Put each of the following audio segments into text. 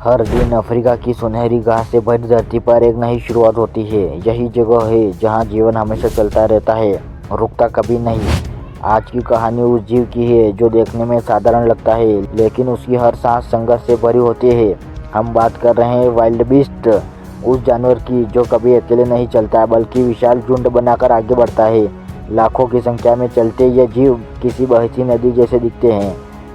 हर दिन अफ्रीका की सुनहरी घास से भरी धरती पर एक नई शुरुआत होती है। यही जगह है जहां जीवन हमेशा चलता रहता है, रुकता कभी नहीं। आज की कहानी उस जीव की है जो देखने में साधारण लगता है, लेकिन उसकी हर सांस संघर्ष से भरी होती है। हम बात कर रहे हैं वाइल्ड बीस्ट, उस जानवर की जो कभी अकेले नहीं चलता बल्कि विशाल झुंड बनाकर आगे बढ़ता है। लाखों की संख्या में चलते ये जीव किसी बहती नदी जैसे दिखते हैं,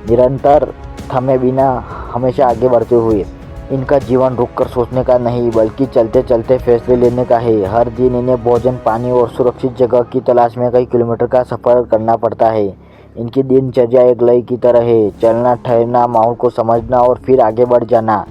निरंतर थमे बिना हमेशा आगे बढ़ते हुए। इनका जीवन रुककर सोचने का नहीं बल्कि चलते चलते फैसले लेने का है। हर दिन इन्हें भोजन, पानी और सुरक्षित जगह की तलाश में कई किलोमीटर का सफ़र करना पड़ता है। इनकी दिनचर्या एक लय की तरह है, चलना, ठहरना, माहौल को समझना और फिर आगे बढ़ जाना।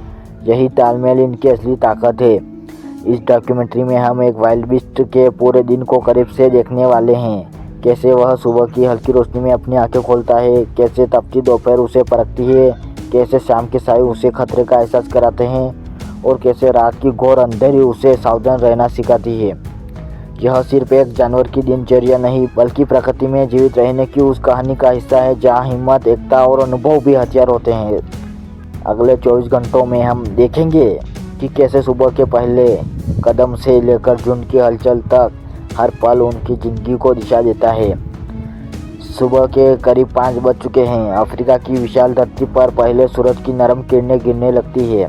यही तालमेल इनकी असली ताकत है। इस डॉक्यूमेंट्री में हम एक वाइल्ड बीस्ट के पूरे दिन को करीब से देखने वाले हैं। कैसे वह सुबह की हल्की रोशनी में अपनी आंखें खोलता है, कैसे तपती दोपहर उसे परखती है, कैसे शाम के साए उसे खतरे का एहसास कराते हैं और कैसे रात की घोर अंधेरी उसे सावधान रहना सिखाती है। यह सिर्फ एक जानवर की दिनचर्या नहीं बल्कि प्रकृति में जीवित रहने की उस कहानी का हिस्सा है जहां हिम्मत, एकता और अनुभव भी हथियार होते हैं। अगले 24 घंटों में हम देखेंगे कि कैसे सुबह के पहले कदम से लेकर झुंड की हलचल तक हर पल उनकी जिंदगी को दिशा देता है। सुबह के करीब 5 बज चुके हैं। अफ्रीका की विशाल धरती पर पहले सूरज की नरम किरणें गिरने लगती है।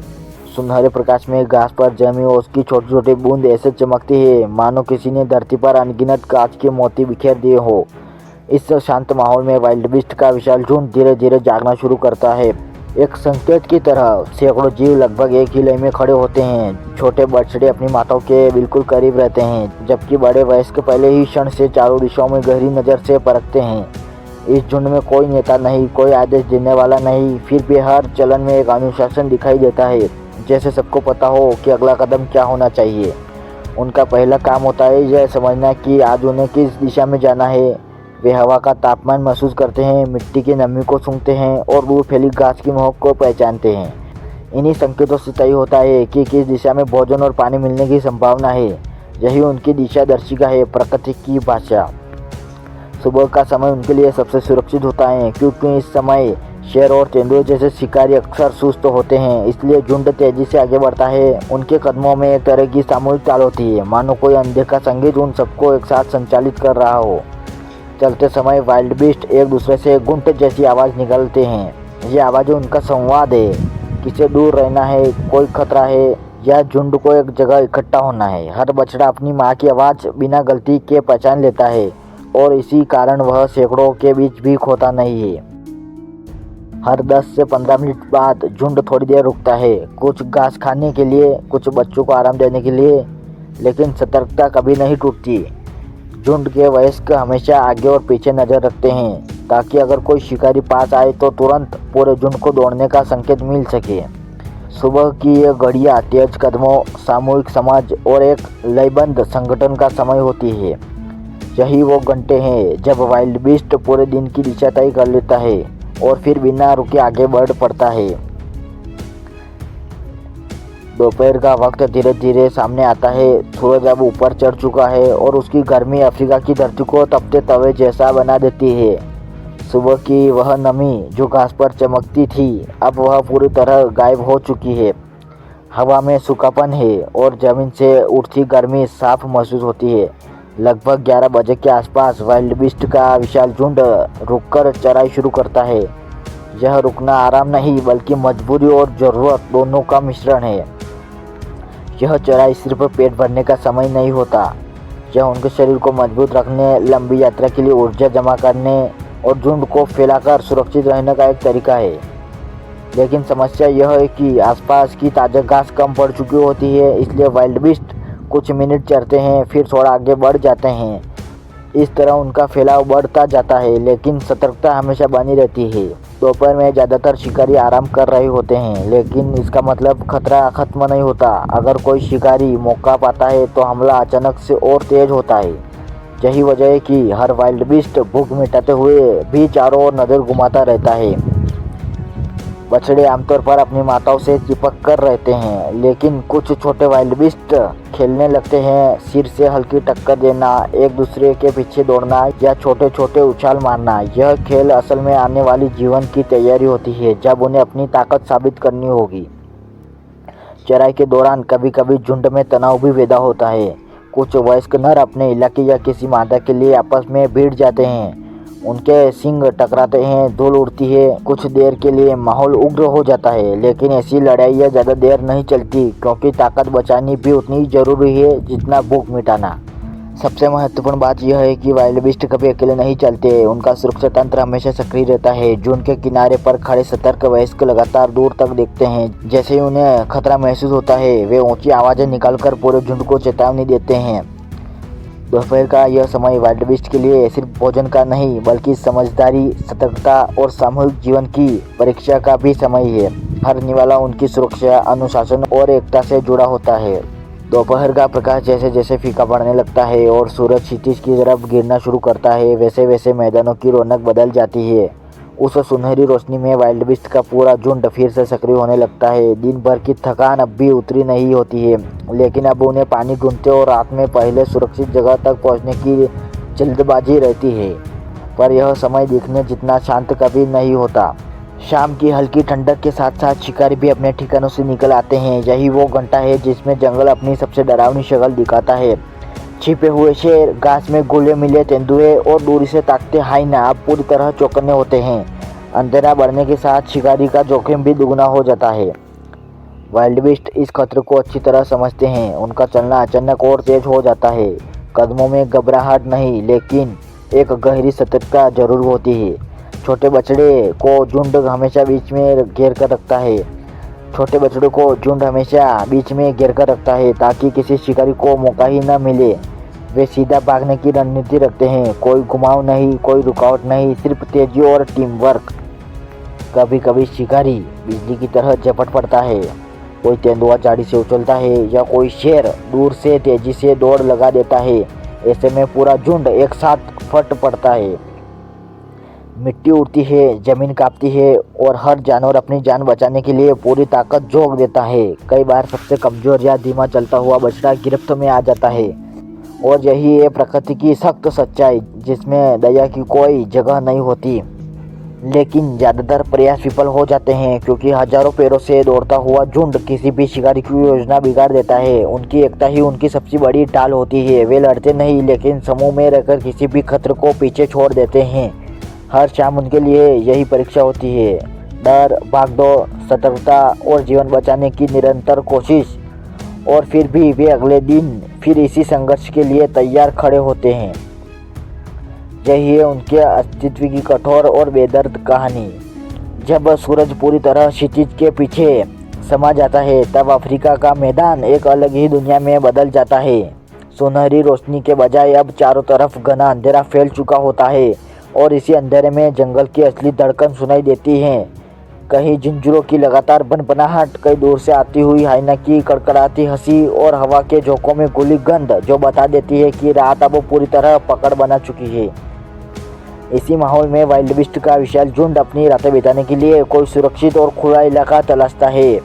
सुनहरे प्रकाश में घास पर जमी उसकी छोटी छोटी बूंद ऐसे चमकती है मानो किसी ने धरती पर अनगिनत कांच के मोती बिखेर दिए हो। इस शांत माहौल में वाइल्ड बीस्ट का विशाल झुंड धीरे धीरे जागना शुरू करता है। एक संकेत की तरह सैकड़ों जीव लगभग एक ही लय में खड़े होते हैं। छोटे बछड़े अपनी माताओं के बिल्कुल करीब रहते हैं, जबकि बड़े वयस्क पहले ही क्षण से चारों दिशाओं में गहरी नज़र से परखते हैं। इस झुंड में कोई नेता नहीं, कोई आदेश देने वाला नहीं, फिर भी हर चलन में एक अनुशासन दिखाई देता है, जैसे सबको पता हो कि अगला कदम क्या होना चाहिए। उनका पहला काम होता है यह समझना कि आज उन्हें किस दिशा में जाना है। वे हवा का तापमान महसूस करते हैं, मिट्टी की नमी को सूंघते हैं और दूर फैली घास की महक को पहचानते हैं। इन्हीं संकेतों से तय होता है कि किस दिशा में भोजन और पानी मिलने की संभावना है। यही उनकी दिशा दर्शिका है, प्रकृति की भाषा। सुबह का समय उनके लिए सबसे सुरक्षित होता है क्योंकि इस समय शेर और तेंदुए जैसे शिकारी अक्सर सुस्त होते हैं, इसलिए झुंड तेजी से आगे बढ़ता है। उनके कदमों में एक तरह की सामूहिक ताल होती है, मानो कोई अनदेखा संगीत उन सबको एक साथ संचालित कर रहा हो। चलते समय वाइल्ड बीस्ट एक दूसरे से घुंट जैसी आवाज़ निकालते हैं। ये आवाज़ें उनका संवाद है, किसे दूर रहना है, कोई खतरा है या झुंड को एक जगह इकट्ठा होना है। हर बछड़ा अपनी माँ की आवाज़ बिना गलती के पहचान लेता है और इसी कारण वह सैकड़ों के बीच भी खोता नहीं है। हर 10 से 15 मिनट बाद झुंड थोड़ी देर रुकता है, कुछ घास खाने के लिए, कुछ बच्चों को आराम देने के लिए, लेकिन सतर्कता कभी नहीं टूटती। झुंड के वयस्क हमेशा आगे और पीछे नज़र रखते हैं ताकि अगर कोई शिकारी पास आए तो तुरंत पूरे झुंड को दौड़ने का संकेत मिल सके। सुबह की ये घड़ियाँ तेज कदमों, सामूहिक समझ और एक लयबद्ध संगठन का समय होती है। यही वो घंटे हैं जब वाइल्ड बीस्ट पूरे दिन की दिशा तय कर लेता है और फिर बिना रुके आगे बढ़ पड़ता है। दोपहर का वक्त धीरे धीरे सामने आता है। सूरज अब ऊपर चढ़ चुका है और उसकी गर्मी अफ्रीका की धरती को तपते तवे जैसा बना देती है। सुबह की वह नमी जो घास पर चमकती थी अब वह पूरी तरह गायब हो चुकी है। हवा में सूखापन है और जमीन से उठती गर्मी साफ महसूस होती है। लगभग 11 बजे के आसपास वाइल्ड बीस्ट का विशाल झुंड रुककर चराई शुरू करता है। यह रुकना आराम नहीं बल्कि मजबूरी और ज़रूरत दोनों का मिश्रण है। यह चराई सिर्फ पेट भरने का समय नहीं होता, यह उनके शरीर को मजबूत रखने, लंबी यात्रा के लिए ऊर्जा जमा करने और झुंड को फैलाकर सुरक्षित रहने का एक तरीका है। लेकिन समस्या यह है कि आसपास की ताज़ा घास कम पड़ चुकी होती है, इसलिए वाइल्ड बीस्ट कुछ मिनट चरते हैं फिर थोड़ा आगे बढ़ जाते हैं। इस तरह उनका फैलाव बढ़ता जाता है, लेकिन सतर्कता हमेशा बनी रहती है। दोपहर में ज़्यादातर शिकारी आराम कर रहे होते हैं, लेकिन इसका मतलब खतरा खत्म नहीं होता। अगर कोई शिकारी मौका पाता है तो हमला अचानक से और तेज होता है। यही वजह है कि हर वाइल्ड बीस्ट भूख मिटाते हुए भी चारों ओर नज़र घुमाता रहता है। बछड़े आमतौर पर अपनी माताओं से चिपक कर रहते हैं, लेकिन कुछ छोटे वाइल्ड बीस्ट खेलने लगते हैं। सिर से हल्की टक्कर देना, एक दूसरे के पीछे दौड़ना या छोटे छोटे उछाल मारना, यह खेल असल में आने वाली जीवन की तैयारी होती है जब उन्हें अपनी ताकत साबित करनी होगी। चराई के दौरान कभी कभी झुंड में तनाव भी पैदा होता है। कुछ वयस्क नर अपने इलाके या किसी मादा के लिए आपस में भिड़ जाते हैं। उनके सींग टकराते हैं, धूल उड़ती है, कुछ देर के लिए माहौल उग्र हो जाता है। लेकिन ऐसी लड़ाइयाँ ज़्यादा देर नहीं चलती, क्योंकि ताकत बचानी भी उतनी जरूरी है जितना भूख मिटाना। सबसे महत्वपूर्ण बात यह है कि वाइल्ड बीस्ट कभी अकेले नहीं चलते। उनका सुरक्षा तंत्र हमेशा सक्रिय रहता है। झुंड के किनारे पर खड़े सतर्क वयस्क लगातार दूर तक देखते हैं। जैसे ही उन्हें खतरा महसूस होता है, वे ऊंची आवाज़ें निकालकर पूरे झुंड को चेतावनी देते हैं। दोपहर का यह समय वाइल्ड बीस्ट के लिए सिर्फ भोजन का नहीं, बल्कि समझदारी, सतर्कता और सामूहिक जीवन की परीक्षा का भी समय है। हर निवाला उनकी सुरक्षा, अनुशासन और एकता से जुड़ा होता है। दोपहर का प्रकाश जैसे जैसे फीका पड़ने लगता है और सूरज क्षितिज की तरफ गिरना शुरू करता है, वैसे वैसे मैदानों की रौनक बदल जाती है। उस सुनहरी रोशनी में वाइल्ड बीस्ट का पूरा झुंड फिर से सक्रिय होने लगता है। दिन भर की थकान अब भी उतरी नहीं होती है, लेकिन अब उन्हें पानी ढूंढते और रात में पहले सुरक्षित जगह तक पहुंचने की जल्दबाजी रहती है। पर यह समय दिखने जितना शांत कभी नहीं होता। शाम की हल्की ठंडक के साथ साथ शिकारी भी अपने ठिकानों से निकल आते हैं। यही वो घंटा है जिसमें जंगल अपनी सबसे डरावनी शक्ल दिखाता है। छिपे हुए शेर, घास में घुले मिले तेंदुए और दूरी से ताकते हाइना अब पूरी तरह चौकन्ने होते हैं। अंधेरा बढ़ने के साथ शिकारी का जोखिम भी दुगना हो जाता है। वाइल्ड बीस्ट इस खतरे को अच्छी तरह समझते हैं। उनका चलना अचानक और तेज हो जाता है। कदमों में घबराहट नहीं, लेकिन एक गहरी सतर्कता जरूर होती है। छोटे बछड़े को झुंड हमेशा बीच में घेर कर रखता है। छोटे बछड़ों को झुंड हमेशा बीच में घेर कर रखता है, ताकि किसी शिकारी को मौका ही न मिले। वे सीधा भागने की रणनीति रखते हैं। कोई घुमाव नहीं, कोई रुकावट नहीं, सिर्फ तेजी और टीम वर्क। कभी कभी शिकारी बिजली की तरह झपट पड़ता है। कोई तेंदुआ झाड़ी से उछलता है या कोई शेर दूर से तेजी से दौड़ लगा देता है। ऐसे में पूरा झुंड एक साथ फट पड़ता है। मिट्टी उड़ती है, जमीन कांपती है और हर जानवर अपनी जान बचाने के लिए पूरी ताकत झोंक देता है। कई बार सबसे कमजोर या धीमा चलता हुआ बछड़ा गिरफ्त में आ जाता है। और यही है प्रकृति की सख्त सच्चाई, जिसमें दया की कोई जगह नहीं होती। लेकिन ज़्यादातर प्रयास विफल हो जाते हैं, क्योंकि हजारों पैरों से दौड़ता हुआ झुंड किसी भी शिकारी की योजना बिगाड़ देता है। उनकी एकता ही उनकी सबसे बड़ी ढाल होती है। वे लड़ते नहीं, लेकिन समूह में रहकर किसी भी खतरे को पीछे छोड़ देते हैं। हर शाम उनके लिए यही परीक्षा होती है। डर, भागदौड़, सतर्कता और जीवन बचाने की निरंतर कोशिश। और फिर भी वे अगले दिन फिर इसी संघर्ष के लिए तैयार खड़े होते हैं। यही है उनके अस्तित्व की कठोर और बेदर्द कहानी। जब सूरज पूरी तरह क्षितिज के पीछे समा जाता है, तब अफ्रीका का मैदान एक अलग ही दुनिया में बदल जाता है। सुनहरी रोशनी के बजाय अब चारों तरफ घना अंधेरा फैल चुका होता है, और इसी अंधेरे में जंगल की असली धड़कन सुनाई देती है। कहीं जिंजीरों की लगातार बनपनाहट, कहीं दूर से आती हुई हाइना की कड़कड़ाती हंसी और हवा के झोंकों में घुली गंध, जो बता देती है कि रात अब पूरी तरह पकड़ बना चुकी है। इसी माहौल में वाइल्ड बीस्ट का विशाल झुंड अपनी रातें बिताने के लिए कोई सुरक्षित और खुला इलाका तलाशता है।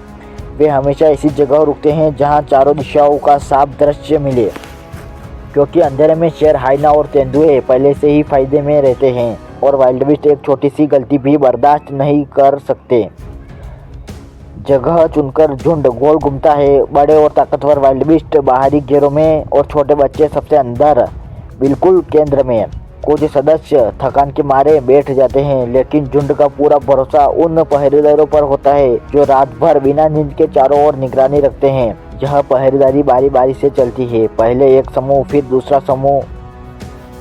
वे हमेशा ऐसी जगह रुकते हैं जहां चारों दिशाओं का साफ दृश्य मिले, क्योंकि अंधेरे में शेर, हाइना और तेंदुए पहले से ही फायदे में रहते हैं, और वाइल्ड बीस्ट एक छोटी सी गलती भी बर्दाश्त नहीं कर सकते। जगह चुनकर झुंड गोल घूमता है। बड़े और ताकतवर वाइल्ड बीस्ट बाहरी घेरों में और छोटे बच्चे सबसे अंदर, बिल्कुल केंद्र में। कुछ सदस्य थकान के मारे बैठ जाते हैं, लेकिन झुंड का पूरा भरोसा उन पहरेदारों पर होता है जो रात भर बिना नींद के चारों ओर निगरानी रखते हैं। यह पहरेदारी बारी बारी से चलती है। पहले एक समूह, फिर दूसरा समूह।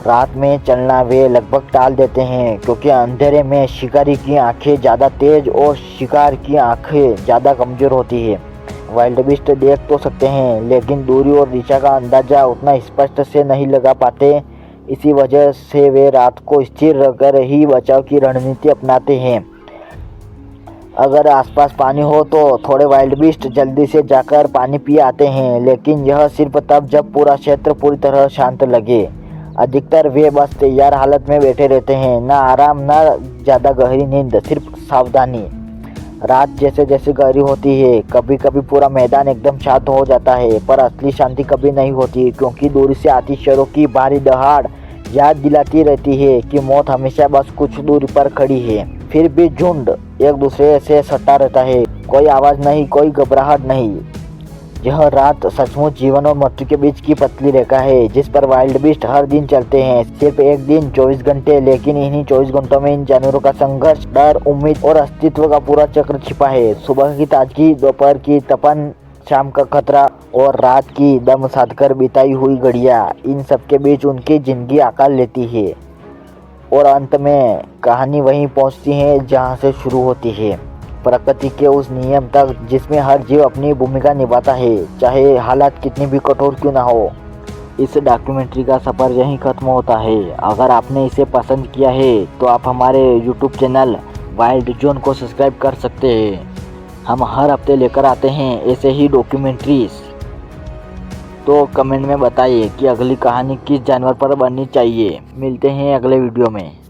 रात में चलना वे लगभग टाल देते हैं, क्योंकि अंधेरे में शिकारी की आंखें ज़्यादा तेज और शिकार की आंखें ज़्यादा कमज़ोर होती है। वाइल्ड बीस्ट देख तो सकते हैं, लेकिन दूरी और दिशा का अंदाज़ा उतना स्पष्ट से नहीं लगा पाते। इसी वजह से वे रात को स्थिर रहकर ही बचाव की रणनीति अपनाते हैं। अगर आसपास पानी हो तो थोड़े वाइल्ड बीस्ट जल्दी से जाकर पानी पी आते हैं, लेकिन यह सिर्फ तब जब पूरा क्षेत्र पूरी तरह शांत लगे। अधिकतर वे बस तैयार हालत में बैठे रहते हैं, ना आराम, ना ज़्यादा गहरी नींद, सिर्फ सावधानी। रात जैसे जैसे गहरी होती है, कभी कभी पूरा मैदान एकदम शांत हो जाता है, पर असली शांति कभी नहीं होती, क्योंकि दूरी से आती शेरों की भारी दहाड़ याद दिलाती रहती है कि मौत हमेशा बस कुछ दूरी पर खड़ी है। फिर भी झुंड एक दूसरे से सटा रहता है। कोई आवाज़ नहीं, कोई घबराहट नहीं, यह रात सचमुच जीवन और मृत्यु के बीच की पतली रेखा है जिस पर वाइल्ड बीस्ट हर दिन चलते हैं। सिर्फ एक दिन 24 घंटे, लेकिन इन्हीं 24 घंटों में इन जानवरों का संघर्ष, डर, उम्मीद और अस्तित्व का पूरा चक्र छिपा है। सुबह की ताजगी, दोपहर की तपन, शाम का खतरा और रात की दम साधकर बिताई हुई घड़ियां, इन सब के बीच उनकी जिंदगी आकार लेती है और अंत में कहानी वहीं पहुंचती है जहां से शुरू होती है, प्रकृति के उस नियम तक जिसमें हर जीव अपनी भूमिका निभाता है, चाहे हालात कितनी भी कठोर क्यों ना हो। इस डॉक्यूमेंट्री का सफ़र यहीं खत्म होता है। अगर आपने इसे पसंद किया है तो आप हमारे यूट्यूब चैनल वाइल्ड जोन को सब्सक्राइब कर सकते हैं। हम हर हफ्ते लेकर आते हैं ऐसे ही डॉक्यूमेंट्रीज। तो कमेंट में बताइए कि अगली कहानी किस जानवर पर बननी चाहिए। मिलते हैं अगले वीडियो में।